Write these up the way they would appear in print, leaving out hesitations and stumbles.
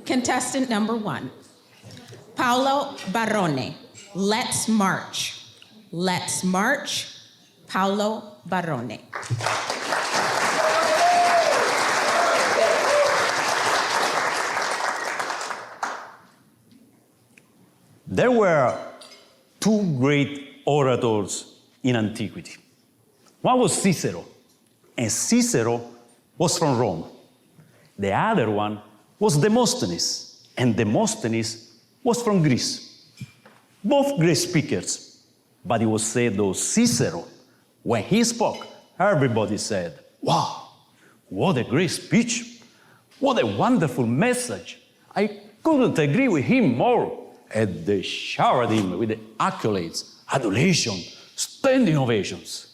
Contestant number 1, Paolo Barone. Let's march. Let's march, Paolo Barone. There were 2 great orators in antiquity. One was Cicero, and Cicero was from Rome. The other one was Demosthenes, and Demosthenes was from Greece. Both great speakers, but it was said though Cicero, when he spoke, everybody said, "Wow, what a great speech, what a wonderful message. I couldn't agree with him more." And they showered him with the accolades, adulation, standing ovations.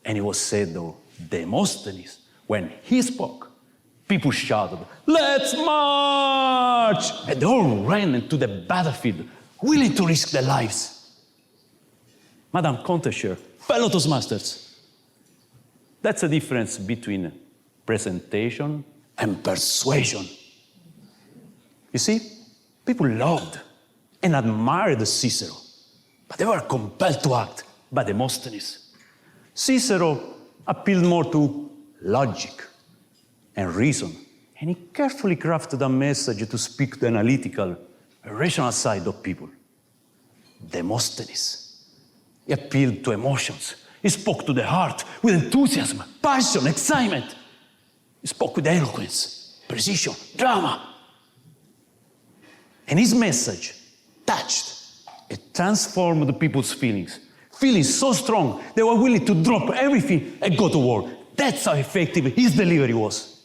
And it was said though, Demosthenes, when he spoke, people shouted, "Let's march!" And they all ran into the battlefield, willing to risk their lives. Madam Contessure, fellow Toastmasters, that's the difference between presentation and persuasion. You see, people loved and admired Cicero, but they were compelled to act by Demosthenes. Cicero appealed more to logic and reason, and he carefully crafted a message to speak to the analytical, rational side of people. Demosthenes, he appealed to emotions. He spoke to the heart with enthusiasm, passion, excitement. He spoke with eloquence, precision, drama. And his message touched and transformed the people's feelings. Feelings so strong, they were willing to drop everything and go to war. That's how effective his delivery was.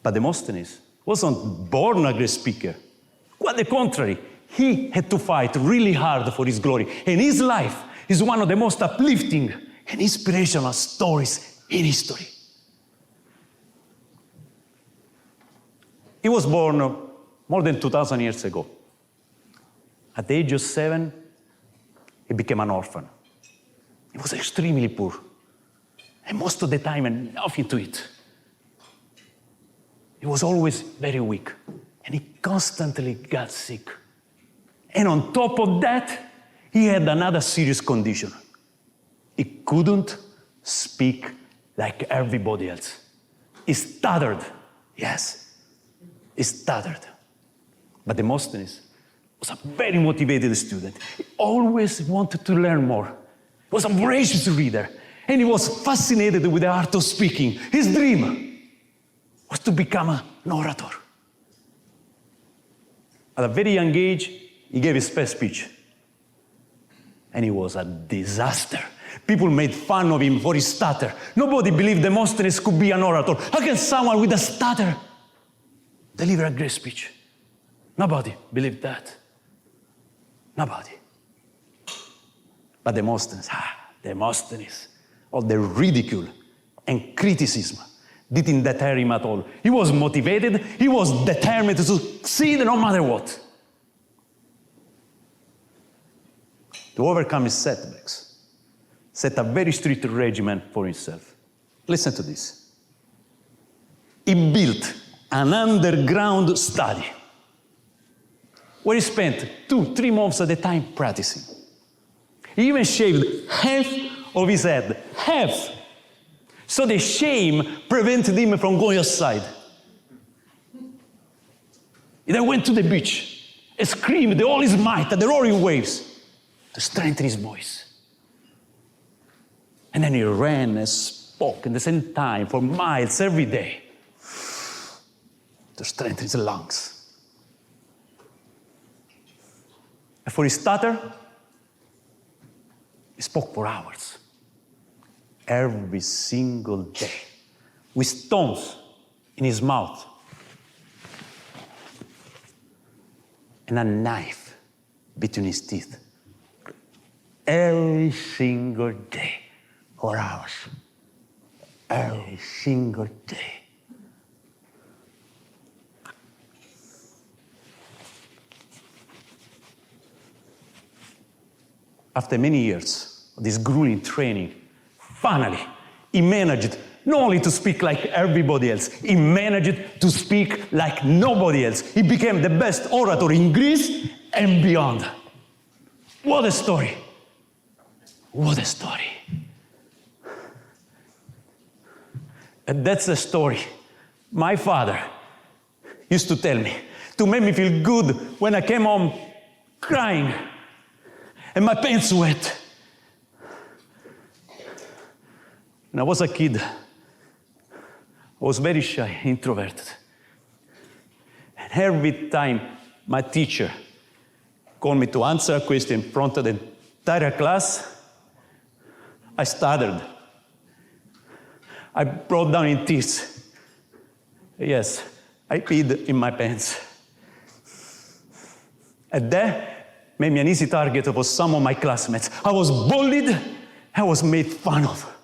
But Demosthenes wasn't born a great speaker. Quite the contrary, he had to fight really hard for his glory. And his life is one of the most uplifting and inspirational stories in history. He was born more than 2,000 years ago. At the age of 7, he became an orphan. He was extremely poor, and most of the time had nothing to eat. He was always very weak, and he constantly got sick. And on top of that, he had another serious condition. He couldn't speak like everybody else. He stuttered, yes, he stuttered. But Demosthenes was a very motivated student. He always wanted to learn more. He was a voracious reader, and he was fascinated with the art of speaking. His dream was to become an orator. At a very young age, he gave his first speech, and it was a disaster. People made fun of him for his stutter. Nobody believed Demosthenes could be an orator. How can someone with a stutter deliver a great speech? Nobody believed that. Nobody. But Demosthenes, all the ridicule and criticism didn't deter him at all. He was motivated, he was determined to succeed no matter what. To overcome his setbacks, set a very strict regimen for himself. Listen to this. He built an underground study where he spent 2-3 months at a time practicing. He even shaved half of his head, half, so the shame prevented him from going outside. He then went to the beach and screamed with all his might at the roaring waves to strengthen his voice. And then he ran and spoke at the same time for miles every day to strengthen his lungs. And for his stutter, he spoke for hours, every single day, with stones in his mouth and a knife between his teeth. Every single day, for hours, every single day. After many years of this grueling training, finally, he managed not only to speak like everybody else, he managed to speak like nobody else. He became the best orator in Greece and beyond. What a story. What a story. And that's the story my father used to tell me to make me feel good when I came home crying and my pants wet. When I was a kid, I was very shy, introverted. And every time my teacher called me to answer a question in front of the entire class, I stuttered. I broke down in tears. Yes, I peed in my pants. And that made me an easy target for some of my classmates. I was bullied, I was made fun of.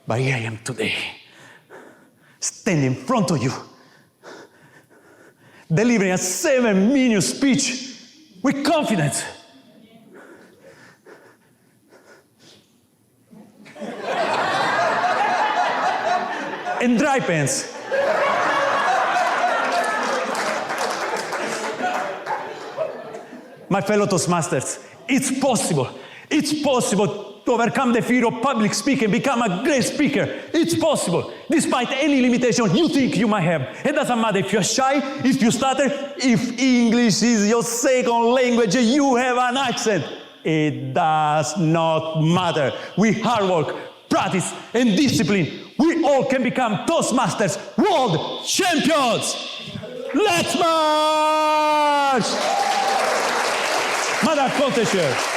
But here I am today, standing in front of you, delivering a 7-minute speech with confidence. And dry pants. My fellow Toastmasters, it's possible. It's possible to overcome the fear of public speaking and become a great speaker. It's possible, despite any limitation you think you might have. It doesn't matter if you're shy, if you stutter, if English is your second language, you have an accent. It does not matter. With hard work, practice, and discipline, we all can become Toastmasters world champions. Let's march! Madam Contesher.